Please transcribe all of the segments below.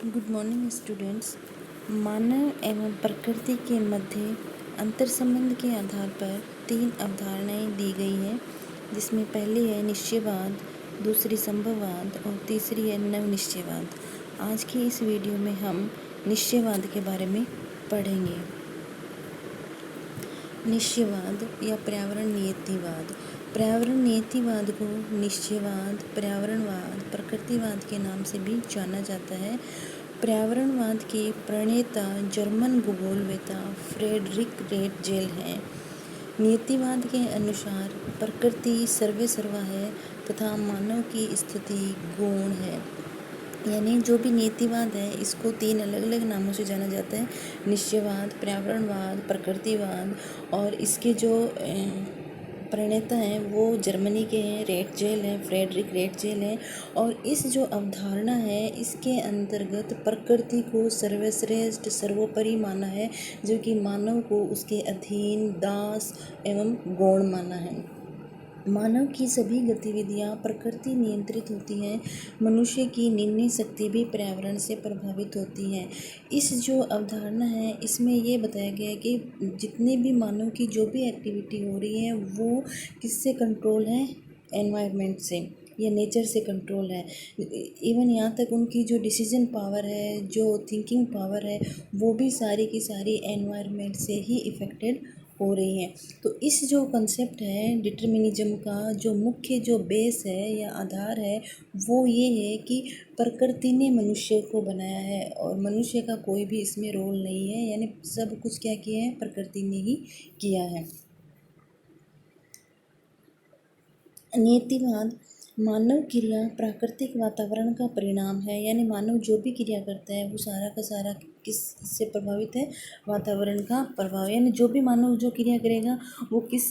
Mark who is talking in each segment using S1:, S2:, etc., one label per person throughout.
S1: Good morning students. मानव एवं प्रकृति के मध्य अंतर संबंध के आधार पर 3 अवधारणाएं दी गई हैं, जिसमें पहली है निश्चयवाद, दूसरी संभववाद और तीसरी है नवनिश्चयवाद। आज की इस वीडियो में हम निश्चयवाद के बारे में पढ़ेंगे। निश्चयवाद या पर्यावरण नियतिवाद। पर्यावरण नियतिवाद को निश्चयवाद, पर्यावरणवाद, प्रकृतिवाद के नाम से भी जाना जाता है। पर्यावरणवाद के प्रणेता जर्मन भूगोलवेत्ता फ्रेडरिक रेटजेल हैं। नियतिवाद के अनुसार प्रकृति सर्वेसर्वा है तथा मानव की स्थिति गौण है। यानी जो भी नियतिवाद है इसको 3 अलग अलग नामों से जाना जाता है: निश्चयवाद, पर्यावरणवाद, प्रकृतिवाद। और इसके जो प्रणेता हैं वो जर्मनी के हैं, रेटजेल हैं, फ्रेडरिक रेटजेल हैं। और इस जो अवधारणा है इसके अंतर्गत प्रकृति को सर्वश्रेष्ठ सर्वोपरि माना है, जो कि मानव को उसके अधीन, दास एवं गौण माना है। मानव की सभी गतिविधियां प्रकृति नियंत्रित होती हैं। मनुष्य की निर्णय शक्ति भी पर्यावरण से प्रभावित होती है। इस जो अवधारणा है इसमें ये बताया गया है कि जितने भी मानव की जो भी एक्टिविटी हो रही है वो किससे कंट्रोल है? एनवायरनमेंट से या नेचर से कंट्रोल है। इवन यहाँ तक उनकी जो डिसीजन पावर है, जो थिंकिंग पावर है, वो भी सारी की सारी एनवायरनमेंट से ही इफ़ेक्टेड हो रही हैं। तो इस जो कंसेप्ट है डिटर्मिनिज्म का, जो मुख्य जो बेस है या आधार है वो ये है कि प्रकृति ने मनुष्य को बनाया है और मनुष्य का कोई भी इसमें रोल नहीं है। यानी सब कुछ क्या किया है? प्रकृति ने ही किया है। नियतिवाद मानव क्रिया प्राकृतिक वातावरण का परिणाम है। यानी मानव जो भी क्रिया करता है वो सारा का सारा किससे प्रभावित है? वातावरण का प्रभाव। यानी जो भी मानव जो क्रिया करेगा वो किस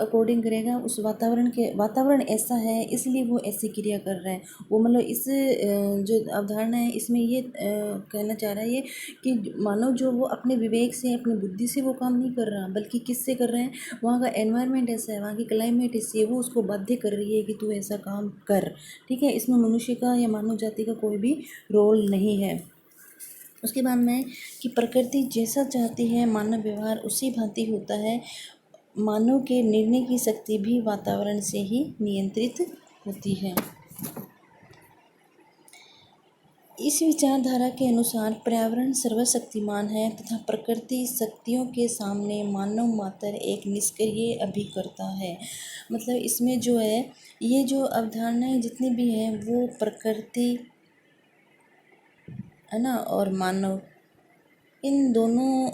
S1: अकॉर्डिंग करेगा? उस वातावरण ऐसा है इसलिए वो ऐसी क्रिया कर रहा है। वो मतलब इस जो अवधारणा है इसमें ये कहना चाह रहा है ये कि मानव जो वो अपने विवेक से, अपनी बुद्धि से वो काम नहीं कर रहा, बल्कि किससे कर रहे हैं? वहाँ का एनवायरनमेंट ऐसा है, वहाँ की क्लाइमेट ऐसी है, वो उसको बाध्य कर रही है कि तू ऐसा काम कर। ठीक है, इसमें मनुष्य का या मानव जाति का कोई भी रोल नहीं है। उसके बाद में कि प्रकृति जैसा चाहती है मानव व्यवहार उसी भांति होता है। मानव के निर्णय की शक्ति भी वातावरण से ही नियंत्रित होती है। इस विचारधारा के अनुसार पर्यावरण सर्वशक्तिमान है तथा प्रकृति शक्तियों के सामने मानव मात्र एक निष्क्रिय अभिकर्ता है। मतलब इसमें जो है ये जो अवधारणाएं जितनी भी हैं वो प्रकृति है ना और मानव, इन दोनों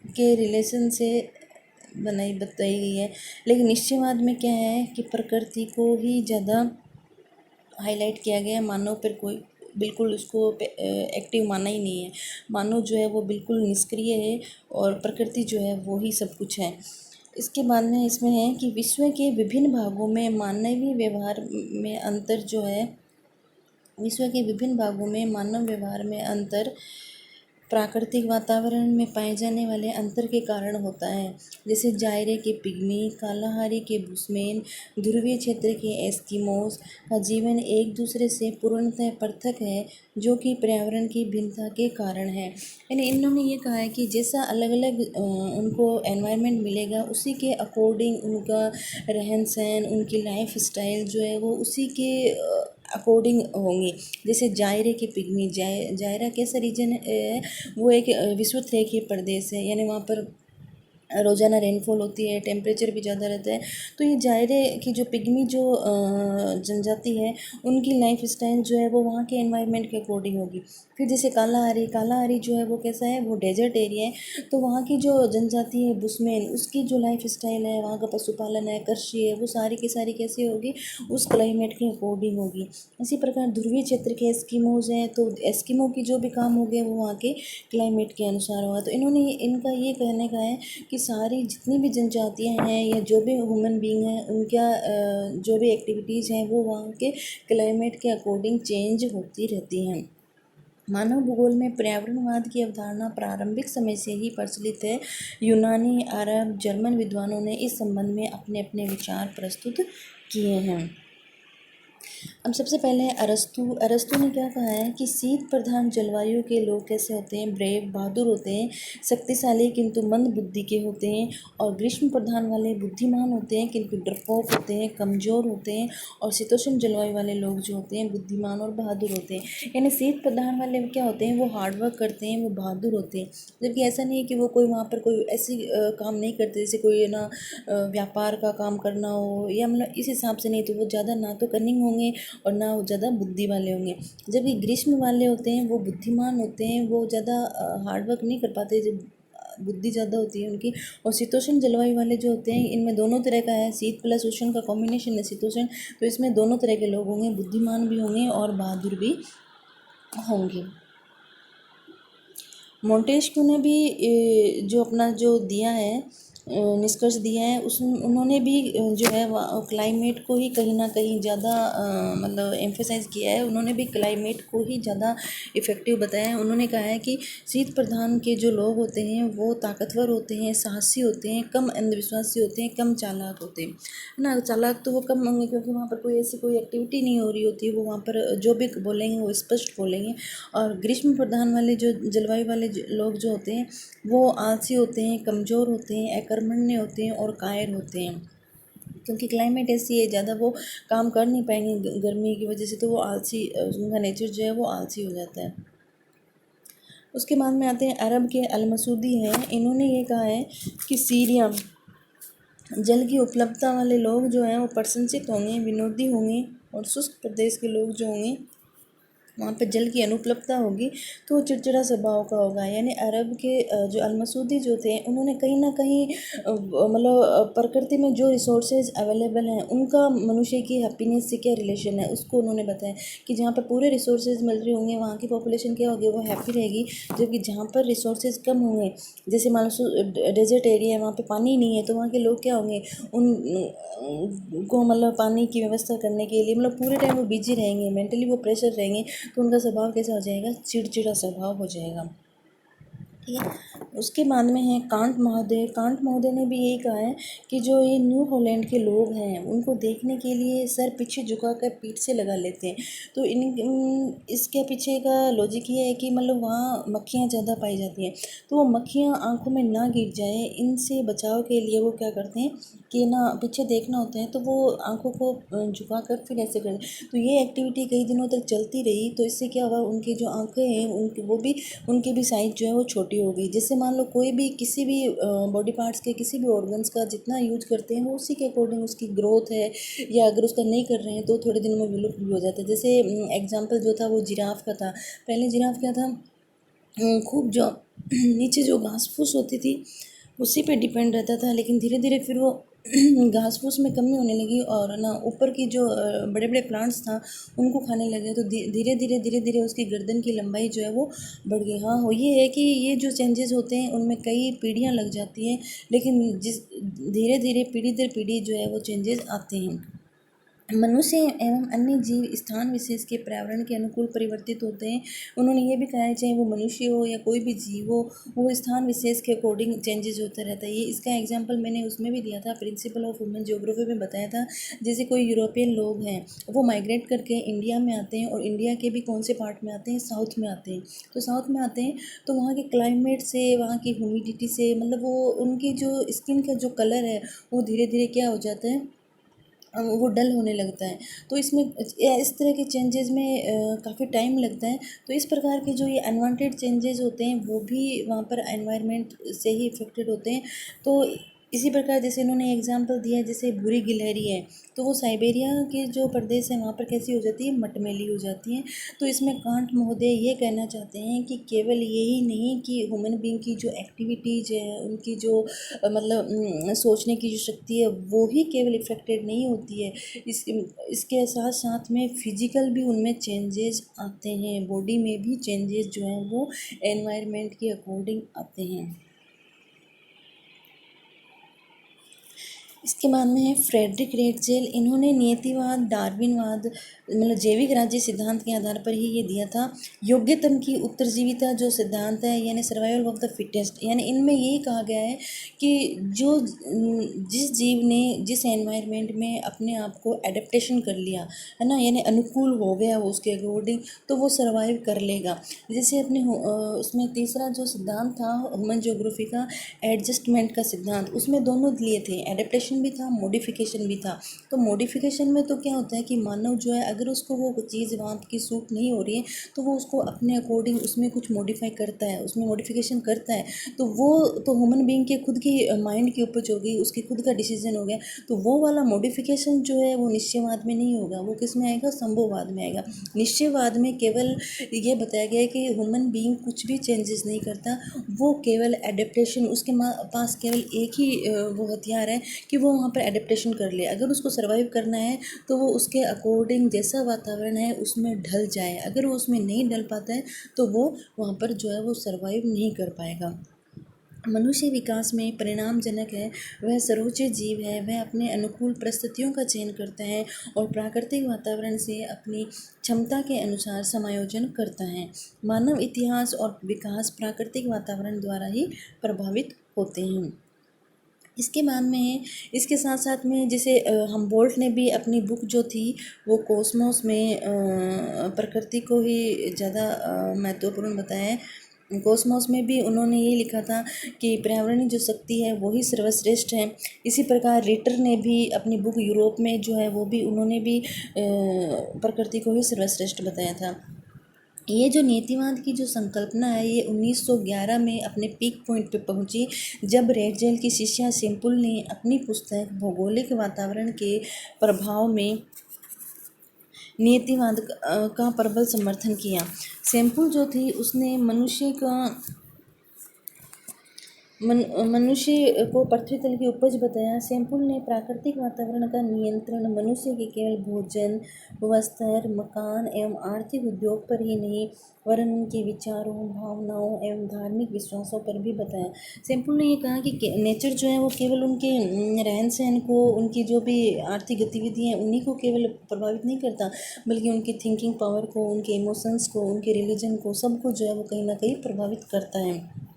S1: के रिलेशन से बताई गई है। लेकिन निश्चयवाद में क्या है कि प्रकृति को ही ज़्यादा हाईलाइट किया गया है, मानव पर कोई बिल्कुल उसको एक्टिव माना ही नहीं है। मानव जो है वो बिल्कुल निष्क्रिय है और प्रकृति जो है वो ही सब कुछ है। इसके बाद में इसमें है कि विश्व के विभिन्न भागों में मानवीय व्यवहार में अंतर जो है, विश्व के विभिन्न भागों में मानव व्यवहार में अंतर प्राकृतिक वातावरण में पाए जाने वाले अंतर के कारण होता है। जैसे जायरे के पिग्मी, कालाहारी के बुशमैन, ध्रुवीय क्षेत्र के एस्किमोस का जीवन एक दूसरे से पूर्णतः पृथक है, जो कि पर्यावरण की भिन्नता के कारण है। यानी इन्होंने ये कहा है कि जैसा अलग अलग उनको एनवायरनमेंट मिलेगा उसी के अकॉर्डिंग उनका रहन सहन, उनकी लाइफ स्टाइल जो है वो उसी के अकॉर्डिंग होंगी। जैसे जायरे के पिग्मी, जायरा कैसा रीजन है? वो एक विषुवत प्रदेश है, यानी वहाँ पर रोज़ाना रेनफॉल होती है, टेम्परेचर भी ज़्यादा रहता है। तो ये जायरे की जो पिग्मी जो जनजाति है उनकी लाइफ स्टाइल जो है वो वहाँ के एनवायरनमेंट के अकॉर्डिंग होगी। फिर जैसे कालाहारी जो है वो कैसा है? वो डेजर्ट एरिया है, तो वहाँ की जो जनजाति है बुशमैन, उसकी जो लाइफ स्टाइल है, वहाँ का पशुपालन है, कृषि है, वो सारी की सारी कैसी होगी? उस क्लाइमेट के अकॉर्डिंग होगी। इसी प्रकार ध्रुवीय क्षेत्र के एस्किमोज हैं, तो एस्किमो की जो भी काम हो गया वो वहाँ के क्लाइमेट के अनुसार होगा। तो इन्होंने इनका ये कहने का है कि सारी जितनी भी जनजातियाँ हैं या जो भी ह्यूमन बीइंग हैं उनका जो भी एक्टिविटीज़ हैं वो वहाँ के क्लाइमेट के अकॉर्डिंग चेंज होती रहती हैं। मानव भूगोल में पर्यावरणवाद की अवधारणा प्रारंभिक समय से ही प्रचलित है। यूनानी, अरब, जर्मन विद्वानों ने इस संबंध में अपने अपने विचार प्रस्तुत किए हैं। अब सबसे पहले अरस्तु अरस्तु ने क्या कहा है कि शीत प्रधान जलवायु के लोग कैसे होते हैं, ब्रेव, बहादुर होते हैं, शक्तिशाली किंतु मंद बुद्धि के होते हैं, और ग्रीष्म प्रधान वाले बुद्धिमान होते हैं किंतु डरपोक होते हैं, कमज़ोर होते हैं, और शीतोष्ण जलवायु वाले लोग जो होते हैं बुद्धिमान और बहादुर होते हैं। यानी शीत प्रधान वाले क्या होते हैं, वो हार्डवर्क करते हैं, वो बहादुर होते हैं, जबकि ऐसा नहीं है कि वो कोई वहाँ पर कोई ऐसी काम नहीं करते जैसे कोई ना व्यापार का काम करना हो, या मतलब इस हिसाब से नहीं, तो वो ज़्यादा ना तो कनिंग होंगे और ना वो ज़्यादा बुद्धि वाले होंगे। जबकि ग्रीष्म वाले होते हैं वो बुद्धिमान होते हैं, वो ज़्यादा हार्डवर्क नहीं कर पाते, जब बुद्धि ज़्यादा होती है उनकी। और शीतोष्ण जलवायु वाले जो होते हैं, इनमें दोनों तरह का है, शीत प्लस उष्ण का कॉम्बिनेशन है शीतोष्ण, तो इसमें दोनों तरह के लोग होंगे, बुद्धिमान भी होंगे और बहादुर भी होंगे। मोंटेस्क्यू ने भी जो अपना जो दिया है निष्कर्ष दिया है, उस उन्होंने भी जो है क्लाइमेट को ही कहीं ना कहीं ज़्यादा मतलब एम्फेसाइज किया है। उन्होंने भी क्लाइमेट को ही ज़्यादा इफ़ेक्टिव बताया है। उन्होंने कहा है कि शीत प्रधान के जो लोग होते हैं वो ताकतवर होते हैं, साहसी होते हैं, कम अंधविश्वासी होते हैं, कम चालाक होते हैं, है ना। चालाक तो वो कम होंगे क्योंकि वहाँ पर कोई ऐसी कोई एक्टिविटी नहीं हो रही होती है, वो वहाँ पर जो भी बोलेंगे वो स्पष्ट बोलेंगे। और ग्रीष्म प्रधान वाले जो जलवायु वाले लोग जो होते हैं वो आलसी होते हैं, कमज़ोर होते हैं, अकर्मण्य होते हैं और कायर होते हैं, क्योंकि क्लाइमेट ऐसी है, ज़्यादा वो काम कर नहीं पाएंगे गर्मी की वजह से, तो वो आलसी, उनका नेचर जो है वो आलसी हो जाता है। उसके बाद में आते हैं अरब के अलमसूदी हैं। इन्होंने ये कहा है कि सीरिया जल की उपलब्धता वाले लोग जो हैं वो प्रशंसित होंगे, विनोदी होंगे, और शुष्क प्रदेश के लोग जो होंगे वहाँ पर जल की अनुपलब्धता होगी तो वो चिड़चिड़ा स्वभाव का होगा। यानी अरब के जो अलमसूदी जो थे, उन्होंने कहीं ना कहीं मतलब प्रकृति में जो रिसोर्सेज अवेलेबल हैं उनका मनुष्य की हैप्पीनेस से क्या रिलेशन है, उसको उन्होंने बताया कि जहाँ पर पूरे रिसोर्सेज मिल रहे होंगे वहाँ की पॉपुलेशन क्या होगी, वो हैप्पी रहेगी। जबकि जहाँ पर रिसोर्सेज कम होंगे, जैसे मान लो डेजर्ट एरिया है, वहाँ पे पानी नहीं है, तो वहाँ के लोग क्या होंगे, उन को मतलब पानी की व्यवस्था करने के लिए मतलब पूरे टाइम वो बिजी रहेंगे, मेंटली वो प्रेशर रहेंगे, तो उनका स्वभाव कैसा हो जाएगा, चिड़चिड़ा स्वभाव हो जाएगा। ठीक है। उसके बाद में है कांट महोदय। कांट महोदय ने भी यही कहा है कि जो ये न्यू हॉलैंड के लोग हैं उनको देखने के लिए सर पीछे झुकाकर पीठ से लगा लेते हैं। तो इसके पीछे का लॉजिक ये है कि मतलब वहाँ मक्खियाँ ज़्यादा पाई जाती हैं, तो वो मक्खियाँ आँखों में ना गिर जाए, इनसे बचाव के लिए वो क्या करते हैं कि ना पीछे देखना होता है, तो वो आँखों को झुका कर फिर ऐसे करते हैं। तो ये एक्टिविटी कई दिनों तक चलती रही, तो इससे क्या हुआ, उनकी जो आँखें हैं उनकी वो भी उनकी भी साइज़ जो है वो छोटी हो गई। जैसे मान लो कोई भी किसी भी बॉडी पार्ट्स के किसी भी ऑर्गन्स का जितना यूज करते हैं वो उसी के अकॉर्डिंग उसकी ग्रोथ है, या अगर उसका नहीं कर रहे हैं तो थोड़े दिनों में विलुप्त भी हो जाता है। जैसे एग्जाम्पल जो था वो जिराफ का था। पहले जिराफ क्या था, खूब जो नीचे जो घास फूस होती थी उसी पे डिपेंड रहता था, लेकिन धीरे धीरे फिर वो घास फूस में कमी होने लगी और ना ऊपर की जो बड़े बड़े प्लांट्स था उनको खाने लगे, तो धीरे धीरे उसकी गर्दन की लंबाई जो है वो बढ़ गई। हाँ, हो ये है कि ये जो चेंजेस होते हैं उनमें कई पीढ़ियाँ लग जाती हैं, लेकिन जिस धीरे धीरे पीढ़ी दर पीढ़ी जो है वो चेंजेस आते हैं। मनुष्य एवं अन्य जीव स्थान विशेष के पर्यावरण के अनुकूल परिवर्तित होते हैं। उन्होंने ये भी कहा है चाहे वो मनुष्य हो या कोई भी जीव हो, वो स्थान विशेष के अकॉर्डिंग चेंजेस होता रहता है। ये इसका एग्जांपल मैंने उसमें भी दिया था, प्रिंसिपल ऑफ ह्यूमन ज्योग्राफी में बताया था। जैसे कोई यूरोपियन लोग हैं, वो माइग्रेट करके इंडिया में आते हैं, और इंडिया के भी कौन से पार्ट में आते हैं, साउथ में आते हैं। तो साउथ में आते हैं तो वहाँ के क्लाइमेट से, वहाँ की ह्यूमिडिटी से, मतलब वो उनकी जो स्किन का जो कलर है वो धीरे धीरे क्या हो जाता है, वो डल होने लगता है। तो इसमें इस तरह के चेंजेस में काफ़ी टाइम लगता है। तो इस प्रकार के जो ये अनवांटेड चेंजेस होते हैं वो भी वहाँ पर एनवायरनमेंट से ही इफ़ेक्टेड होते हैं। तो इसी प्रकार जैसे इन्होंने एग्जांपल दिया, जैसे भूरी गिलहरी है, तो वो साइबेरिया के जो प्रदेश है वहाँ पर कैसी हो जाती है, मटमैली हो जाती है। तो इसमें कांट महोदय ये कहना चाहते हैं कि केवल यही नहीं कि ह्यूमन बीइंग की जो एक्टिविटीज़ है, उनकी जो मतलब सोचने की जो शक्ति है वो ही केवल इफ़ेक्टेड नहीं होती है, इसके साथ साथ में फिजिकल भी उनमें चेंजेस आते हैं, बॉडी में भी चेंजेस जो हैं वो एनवायरनमेंट के अकॉर्डिंग आते हैं। इसके बाद में है फ्रेडरिक रेटजेल। इन्होंने नियतिवाद, डार्विनवाद, मतलब जैविक राज्य सिद्धांत के आधार पर ही ये दिया था। योग्यतम की उत्तरजीविता जो सिद्धांत है, यानी सर्वाइवल ऑफ द फिटेस्ट, यानी इनमें यही कहा गया है कि जो जिस जीव ने जिस एनवायरनमेंट में अपने आप को एडेप्टेशन कर लिया है ना, यानी अनुकूल हो गया वो उसके अकॉर्डिंग, तो वो सर्वाइव कर लेगा। जैसे अपने उसमें तीसरा जो सिद्धांत था ह्यूमन ज्योग्राफी का, एडजस्टमेंट का सिद्धांत, उसमें दोनों लिए थे, एडेप्टेशन भी था, मॉडिफिकेशन भी था। तो मॉडिफिकेशन में तो क्या होता है कि मानव जो है, अगर उसको वो चीज़ वहाँ की सूट नहीं हो रही है तो वो उसको अपने अकॉर्डिंग उसमें कुछ मॉडिफाई करता है, उसमें मॉडिफिकेशन करता है। तो वो तो ह्यूमन बीइंग के खुद की माइंड की उपज हो गई, उसकी खुद का डिसीजन हो गया। तो वो वाला मॉडिफिकेशन जो है वो निश्चयवाद में नहीं होगा, वो किस में आएगा, संभववाद में आएगा। निश्चयवाद में केवल ये बताया गया है कि ह्यूमन बीइंग कुछ भी चेंजेस नहीं करता, वो केवल एडेप्टेशन, उसके पास केवल एक ही वो हथियार है कि वो वहाँ पर एडेप्टेशन कर ले। अगर उसको सर्वाइव करना है तो वो उसके अकॉर्डिंग जैसा वातावरण है उसमें ढल जाए। अगर वो उसमें नहीं ढल पाता है तो वो वहाँ पर जो है वो सर्वाइव नहीं कर पाएगा। मनुष्य विकास में परिणामजनक है, वह सर्वोच्च जीव है, वह अपने अनुकूल परिस्थितियों का चयन करता है और प्राकृतिक वातावरण से अपनी क्षमता के अनुसार समायोजन करता है। मानव इतिहास और विकास प्राकृतिक वातावरण द्वारा ही प्रभावित होते हैं। इसके बाद में है, इसके साथ साथ में जैसे हमबोल्ट ने भी अपनी बुक जो थी वो कॉस्मोस में प्रकृति को ही ज़्यादा महत्वपूर्ण बताया है। कॉस्मोस में भी उन्होंने ये लिखा था कि पर्यावरणीय जो शक्ति है वही सर्वश्रेष्ठ है। इसी प्रकार रिटर ने भी अपनी बुक यूरोप में जो है वो भी उन्होंने भी प्रकृति को ही सर्वश्रेष्ठ बताया था। ये जो नीतिवाद की जो संकल्पना है ये 1911 में अपने पीक पॉइंट पे पहुंची, जब रेटजेल की शिष्या सिंपुल ने अपनी पुस्तक भौगोलिक वातावरण के प्रभाव में नीतिवाद का प्रबल समर्थन किया। सिंपुल जो थी उसने मनुष्य को पृथ्वी तल की उपज बताया। सैंपुल ने प्राकृतिक वातावरण का नियंत्रण मनुष्य के केवल भोजन, वस्त्र, मकान एवं आर्थिक उद्योग पर ही नहीं, वरन उनके विचारों, भावनाओं एवं धार्मिक विश्वासों पर भी बताया। सैंपुल ने ये कहा कि नेचर जो है वो केवल उनके रहन सहन को, उनकी जो भी आर्थिक गतिविधि हैं उन्हीं को केवल प्रभावित नहीं करता, बल्कि उनकी थिंकिंग पावर को, उनके इमोशंस को, उनके रिलीजन को, सबको जो है वो कहीं ना कहीं प्रभावित करता है।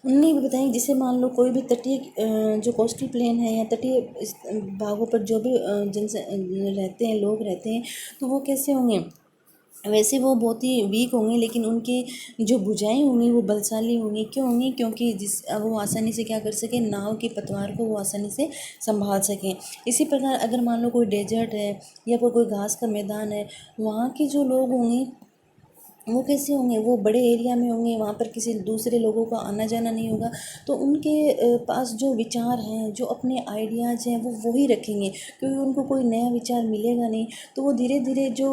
S1: उन्होंने भी बताया जैसे मान लो कोई भी तटीय जो कोस्टल प्लेन है या तटीय भागों पर जो भी रहते हैं, लोग रहते हैं, तो वो कैसे होंगे, वैसे वो बहुत ही वीक होंगे, लेकिन उनकी जो भुजाएं होंगी वो बलशाली होंगी। क्यों होंगी, क्योंकि वो आसानी से क्या कर सकें, नाव की पतवार को वो आसानी से संभाल सकें। इसी प्रकार अगर मान लो कोई डेजर्ट है या कोई घास का मैदान है, वहाँ के जो लोग होंगे वो कैसे होंगे, वो बड़े एरिया में होंगे, वहाँ पर किसी दूसरे लोगों का आना जाना नहीं होगा, तो उनके पास जो विचार हैं, जो अपने आइडियाज़ हैं, वो वही रखेंगे, क्योंकि उनको कोई नया विचार मिलेगा नहीं। तो वो धीरे धीरे जो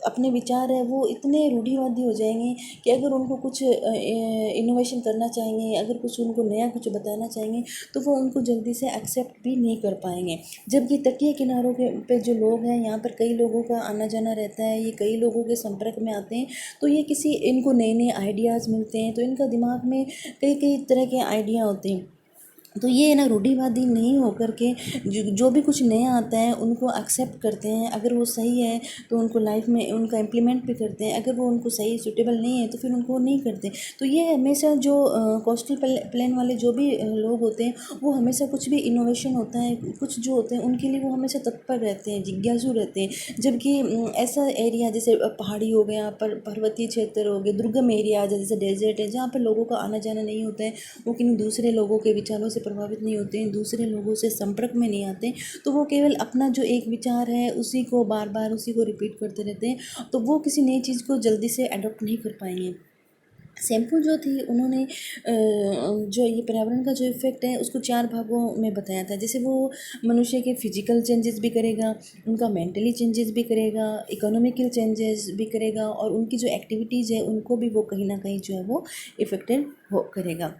S1: अपने विचार है वो इतने रूढ़िवादी हो जाएंगे कि अगर उनको कुछ इनोवेशन करना चाहेंगे, अगर कुछ उनको नया कुछ बताना चाहेंगे, तो वो उनको जल्दी से एक्सेप्ट भी नहीं कर पाएंगे। जबकि तटीय किनारों के पे जो लोग हैं, यहाँ पर कई लोगों का आना जाना रहता है, ये कई लोगों के संपर्क में आते हैं, तो ये इनको नए नए आइडियाज़ मिलते हैं, तो इनका दिमाग में कई कई तरह के आइडिया होते हैं। तो ये ना रूढ़िवादी नहीं होकर के जो भी कुछ नया आता है उनको एक्सेप्ट करते हैं। अगर वो सही है तो उनको लाइफ में उनका इम्प्लीमेंट भी करते हैं, अगर वो उनको सही सूटेबल नहीं है तो फिर उनको नहीं करते। तो ये हमेशा जो कोस्टल प्लेन वाले जो भी लोग होते हैं, वो हमेशा कुछ भी इनोवेशन होता है, कुछ जो होते हैं उनके लिए वो हमेशा तत्पर रहते हैं, जिज्ञासु रहते हैं। जबकि ऐसा एरिया जैसे पहाड़ी हो गया, पर्वतीय क्षेत्र हो गए, दुर्गम एरिया जैसे डेजर्ट है, जहाँ पर लोगों का आना जाना नहीं होता है, वो किन्हीं दूसरे लोगों के विचारों से प्रभावित नहीं होते हैं, दूसरे लोगों से संपर्क में नहीं आते, तो वो केवल अपना जो एक विचार है उसी को बार बार उसी को रिपीट करते रहते हैं, तो वो किसी नई चीज़ को जल्दी से अडॉप्ट नहीं कर पाएंगे। सैंपल जो थी उन्होंने जो ये पर्यावरण का जो इफ़ेक्ट है उसको 4 भागों में बताया था। जैसे वो मनुष्य के फिजिकल चेंजेस भी करेगा, उनका मेंटली चेंजेस भी करेगा, इकोनॉमिकल चेंजेस भी करेगा, और उनकी जो एक्टिविटीज़ है उनको भी वो कहीं ना कहीं जो है वो इफ़ेक्टेड हो करेगा।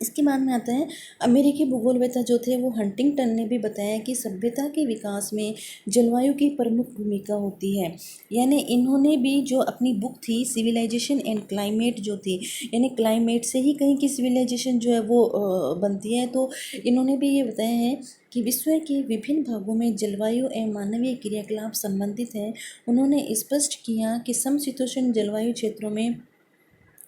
S1: इसके बाद में आता है अमेरिकी भूगोलवेत्ता जो थे वो हंटिंगटन ने भी बताया कि सभ्यता के विकास में जलवायु की प्रमुख भूमिका होती है। यानी इन्होंने भी जो अपनी बुक थी सिविलाइजेशन एंड क्लाइमेट जो थी, यानी क्लाइमेट से ही कहीं की सिविलाइजेशन जो है वो बनती है, तो इन्होंने भी ये बताया है कि विश्व के विभिन्न भागों में जलवायु एवं मानवीय क्रियाकलाप संबंधित हैं। उन्होंने स्पष्ट किया कि समशीतोष्ण जलवायु क्षेत्रों में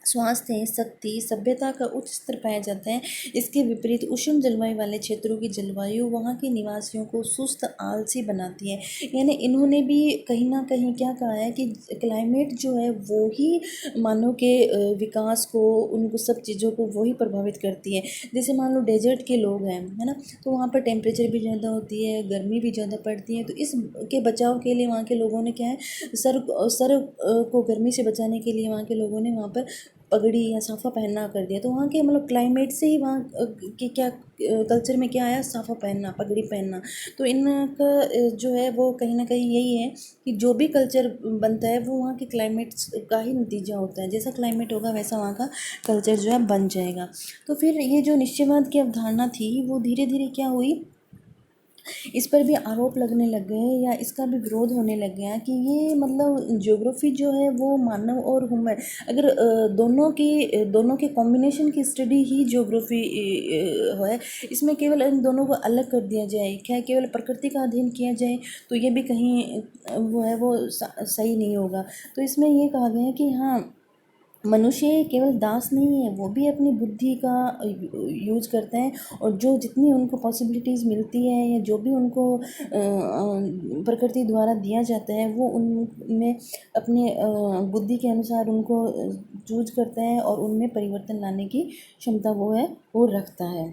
S1: स्वास्थ्य, शक्ति, सभ्यता का उच्च स्तर पाया जाता है। इसके विपरीत उष्ण जलवायु वाले क्षेत्रों की जलवायु वहाँ के निवासियों को सुस्त, आलसी बनाती है। यानी इन्होंने भी कहीं ना कहीं क्या कहा है कि क्लाइमेट जो है वो ही मानव के विकास को, उनको सब चीज़ों को वही प्रभावित करती है। जैसे मान लो डेजर्ट के लोग हैं, है ना, तो वहाँ पर टेम्परेचर भी ज़्यादा होती है, गर्मी भी ज़्यादा पड़ती है। तो इस के बचाव के लिए वहाँ के लोगों ने क्या है, सर को गर्मी से बचाने के लिए वहाँ के लोगों ने वहाँ पर पगड़ी या साफ़ा पहनना कर दिया। तो वहाँ के मतलब क्लाइमेट से ही वहाँ के क्या कल्चर में क्या आया, साफ़ा पहनना, पगड़ी पहनना। तो इनका जो है वो कहीं ना कहीं यही है कि जो भी कल्चर बनता है वो वहाँ के क्लाइमेट का ही नतीजा होता है। जैसा क्लाइमेट होगा वैसा वहाँ का कल्चर जो है बन जाएगा। तो फिर ये जो निश्चयवाद की अवधारणा थी वो धीरे धीरे क्या हुई, इस पर भी आरोप लगने लग गए या इसका भी विरोध होने लग गया कि ये मतलब ज्योग्राफी जो है वो मानव और ह्यूमन, अगर दोनों के कॉम्बिनेशन की स्टडी ही ज्योग्राफी है, इसमें केवल इन दोनों को अलग कर दिया जाए, क्या केवल प्रकृति का अध्ययन किया जाए, तो ये भी कहीं वो है वो सही नहीं होगा। तो इसमें ये कहा गया है कि हाँ, मनुष्य केवल दास नहीं है, वो भी अपनी बुद्धि का यूज करते हैं, और जो जितनी उनको पॉसिबिलिटीज़ मिलती है या जो भी उनको प्रकृति द्वारा दिया जाता है वो उनमें अपने बुद्धि के अनुसार उनको चूज करता है और उनमें परिवर्तन लाने की क्षमता वो है वो रखता है।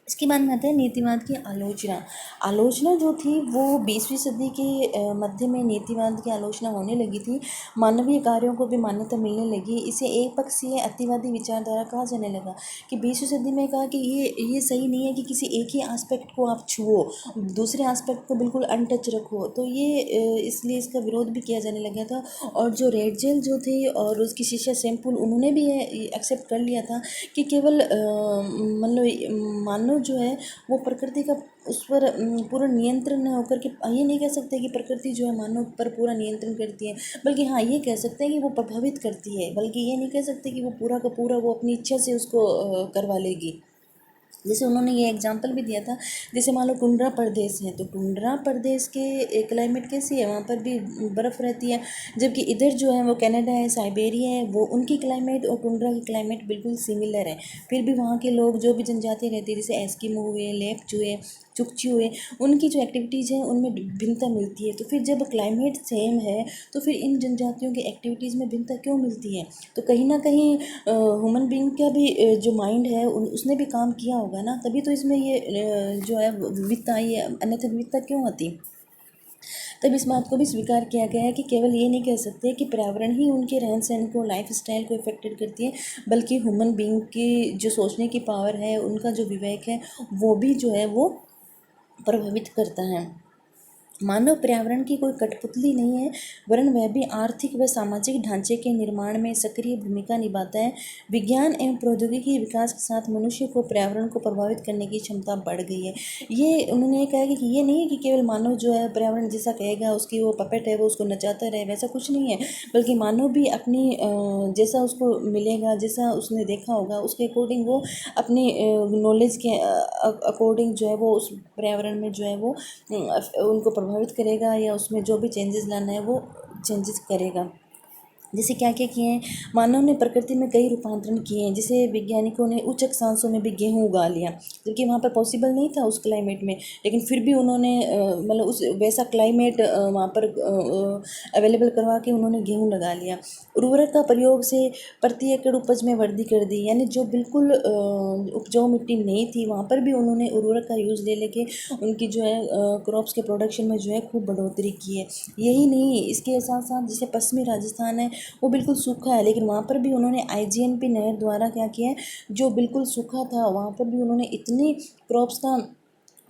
S1: इसके बाद में आता है नीतिवाद की आलोचना। आलोचना जो थी वो 20वीं सदी के मध्य में नीतिवाद की आलोचना होने लगी थी। मानवीय कार्यों को भी मान्यता मिलने लगी। इसे एक पक्षीय अतिवादी विचारधारा कहा जाने लगा कि 20वीं सदी में कहा कि ये सही नहीं है कि किसी एक ही एस्पेक्ट को आप छुओ, दूसरे एस्पेक्ट को बिल्कुल अनटच रखो। तो ये इसलिए इसका विरोध भी किया जाने लगा था। और जो रेड जेल जो थे और उसकी शीशा सैंपल, उन्होंने भी ये एक्सेप्ट कर लिया था कि केवल मतलब मानव जो है वो प्रकृति का उस पर पूरा नियंत्रण न होकर के ये नहीं कह सकते कि प्रकृति जो है मानव पर पूरा नियंत्रण करती है, बल्कि हाँ ये कह सकते हैं कि वो प्रभावित करती है, बल्कि ये नहीं कह सकते कि वो पूरा का पूरा वो अपनी इच्छा से उसको करवा लेगी। जैसे उन्होंने ये एग्जांपल भी दिया था, जैसे मान लो टुंड्रा प्रदेश है, तो टुंड्रा प्रदेश के क्लाइमेट कैसी है, वहाँ पर भी बर्फ़ रहती है, जबकि इधर जो है वो कनाडा है, साइबेरिया है, वो उनकी क्लाइमेट और टुंड्रा की क्लाइमेट बिल्कुल सिमिलर है। फिर भी वहाँ के लोग जो भी जनजाति रहती है, जैसे एस्किमो हुए, लेप्च हुए, चुकची हुए, उनकी जो एक्टिविटीज़ हैं उनमें भिन्नता मिलती है। तो फिर जब क्लाइमेट सेम है तो फिर इन जनजातियों की एक्टिविटीज़ में भिन्नता क्यों मिलती है? तो कहीं ना कहीं ह्यूमन बीइंग का भी जो माइंड है उसने भी काम किया होगा ना, तभी तो इसमें ये जो है विविधता आई है, अन्यथा विविधता क्यों आती। तब इस बात को भी स्वीकार किया गया है कि केवल ये नहीं कह सकते कि पर्यावरण ही उनके रहन सहन को, लाइफ स्टाइल को इफेक्टेड करती है, बल्कि ह्यूमन बीइंग की जो सोचने की पावर है, उनका जो विवेक है, वो भी जो है वो प्रभावित करता है। मानव पर्यावरण की कोई कठपुतली नहीं है, वरन वह भी आर्थिक व सामाजिक ढांचे के निर्माण में सक्रिय भूमिका निभाता है। विज्ञान एवं प्रौद्योगिकी के विकास के साथ मनुष्य को पर्यावरण को प्रभावित करने की क्षमता बढ़ गई है। ये उन्होंने कहा कि ये नहीं है कि केवल मानव जो है पर्यावरण जैसा कहेगा उसकी वो पपेट है, वो उसको नचाता रहे, वैसा कुछ नहीं है, बल्कि मानव भी अपनी जैसा उसको मिलेगा, जैसा उसने देखा होगा, उसके अकॉर्डिंग वो अपनी नॉलेज के अकॉर्डिंग जो है वो उस पर्यावरण में जो है वो उनको प्रभावित करेगा, या उसमें जो भी चेंजेस लाना है वो चेंजेस करेगा। जैसे क्या क्या किए हैं, मानव ने प्रकृति में कई रूपांतरण किए हैं। जैसे वैज्ञानिकों ने उच्च अक्षांशों में भी गेहूँ उगा लिया, जबकि वहाँ पर पॉसिबल नहीं था उस क्लाइमेट में, लेकिन फिर भी उन्होंने मतलब उस वैसा क्लाइमेट वहाँ पर अवेलेबल करवा के उन्होंने गेहूँ लगा लिया। उर्वरक का प्रयोग से प्रति एकड़ उपज में वृद्धि कर दी, यानी जो बिल्कुल उपजाऊ मिट्टी नहीं थी वहाँ पर भी उन्होंने उर्वरक का यूज़ ले लेके उनकी जो है क्रॉप्स के प्रोडक्शन में जो है खूब बढ़ोतरी की है। यही नहीं, इसके साथ साथ जैसे पश्चिमी राजस्थान है वो बिल्कुल सूखा है, लेकिन वहाँ पर भी उन्होंने आईजीएनपी नहर द्वारा क्या किया है, जो बिल्कुल सूखा था वहाँ पर भी उन्होंने इतनी क्रॉप्स का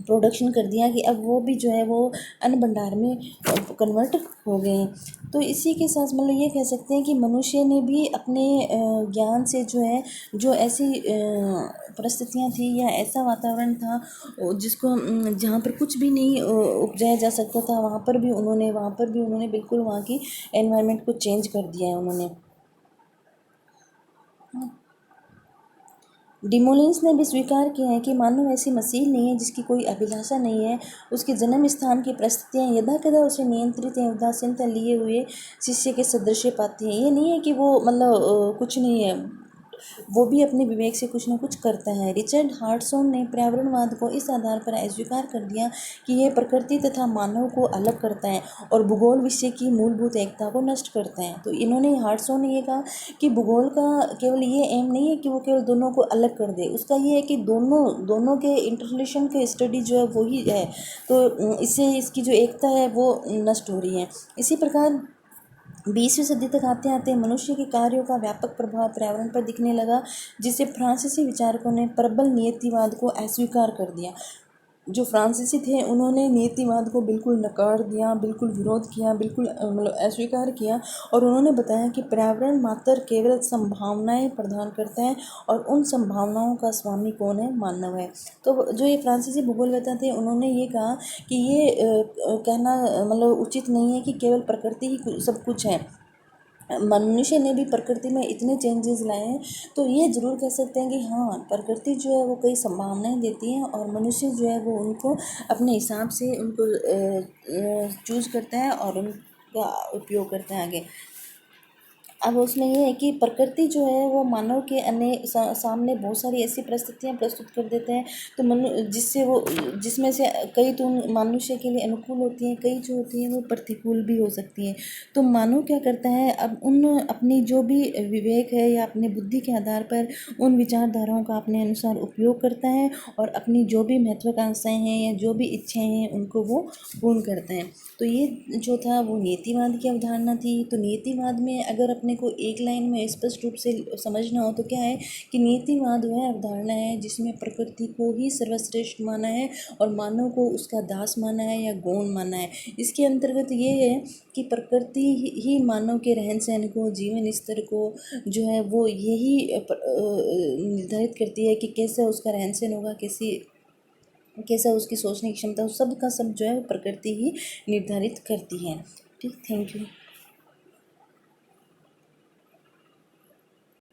S1: प्रोडक्शन कर दिया कि अब वो भी जो है वो अन्न भंडार में कन्वर्ट हो गए हैं। तो इसी के साथ मतलब ये कह सकते हैं कि मनुष्य ने भी अपने ज्ञान से जो है, जो ऐसी परिस्थितियाँ थी या ऐसा वातावरण था जिसको जहाँ पर कुछ भी नहीं उपजाया जा सकता था, वहाँ पर भी उन्होंने बिल्कुल वहाँ की एनवायरनमेंट को चेंज कर दिया है उन्होंने। डिमोलिंस ने भी स्वीकार किया है कि मानव ऐसी मसीह नहीं है जिसकी कोई अभिलाषा नहीं है। उसके जन्म स्थान की परिस्थितियाँ यदाकदा उसे नियंत्रित या उदासीनता लिए हुए शिष्य के सदृश पाती हैं। ये नहीं है कि वो मतलब कुछ नहीं है, वो भी अपने विवेक से कुछ ना कुछ करता है। रिचर्ड हार्टसॉन ने पर्यावरणवाद को इस आधार पर अस्वीकार कर दिया कि यह प्रकृति तथा मानव को अलग करता है और भूगोल विषय की मूलभूत एकता को नष्ट करता है। तो इन्होंने हार्टसॉन ने ये कहा कि भूगोल का केवल ये एम नहीं है कि वो केवल दोनों को अलग कर दे, उसका ये है कि दोनों दोनों के इंटररिलेशन के स्टडी जो है वही है। तो इससे इसकी जो एकता है वो नष्ट हो रही है। इसी प्रकार 20वीं सदी तक आते आते मनुष्य के कार्यों का व्यापक प्रभाव पर्यावरण पर दिखने लगा, जिससे फ्रांसीसी विचारकों ने प्रबल नियतिवाद को अस्वीकार कर दिया। जो फ्रांसीसी थे उन्होंने नियतिवाद को बिल्कुल नकार दिया, बिल्कुल विरोध किया, बिल्कुल मतलब अस्वीकार किया, और उन्होंने बताया कि पर्यावरण मात्र केवल संभावनाएं प्रदान करता है और उन संभावनाओं का स्वामी कौन है? मानव है। तो जो ये फ्रांसीसी भूगोलवेत्ता थे उन्होंने ये कहा कि ये कहना मतलब उचित नहीं है कि केवल प्रकृति ही सब कुछ है। मनुष्य ने भी प्रकृति में इतने चेंजेस लाए हैं, तो ये ज़रूर कह सकते हैं कि हाँ, प्रकृति जो है वो कई संभावनाएं देती है और मनुष्य जो है वो उनको अपने हिसाब से उनको चूज करता है और उनका उपयोग करता है आगे। अब उसमें यह है कि प्रकृति जो है वो मानव के सामने बहुत सारी ऐसी परिस्थितियाँ प्रस्तुत कर देते हैं, तो जिससे वो जिसमें से कई तो मनुष्य के लिए अनुकूल होती हैं, कई जो होती हैं वो प्रतिकूल भी हो सकती हैं। तो मानव क्या करता है, अब उन अपनी जो भी विवेक है या अपनी बुद्धि के आधार पर उन विचारधाराओं का अपने अनुसार उपयोग करता है और अपनी जो भी महत्वाकांक्षाएं हैं या जो भी इच्छाएं हैं उनको वो पूर्ण करता है। तो ये जो था वो नीतिवाद की अवधारणा थी। तो नीतिवाद में अगर अपने को एक लाइन में स्पष्ट रूप से समझना हो तो क्या है कि नीतिवाद वह अवधारणा है जिसमें प्रकृति को ही सर्वश्रेष्ठ माना है और मानव को उसका दास माना है या गौण माना है। इसके अंतर्गत ये है कि प्रकृति ही मानव के रहन सहन को, जीवन स्तर को जो है वो यही निर्धारित करती है कि कैसा उसका रहन सहन होगा, कैसा उसकी सोचने की क्षमता, सब का सब जो है प्रकृति ही निर्धारित करती है। ठीक, थैंक यू।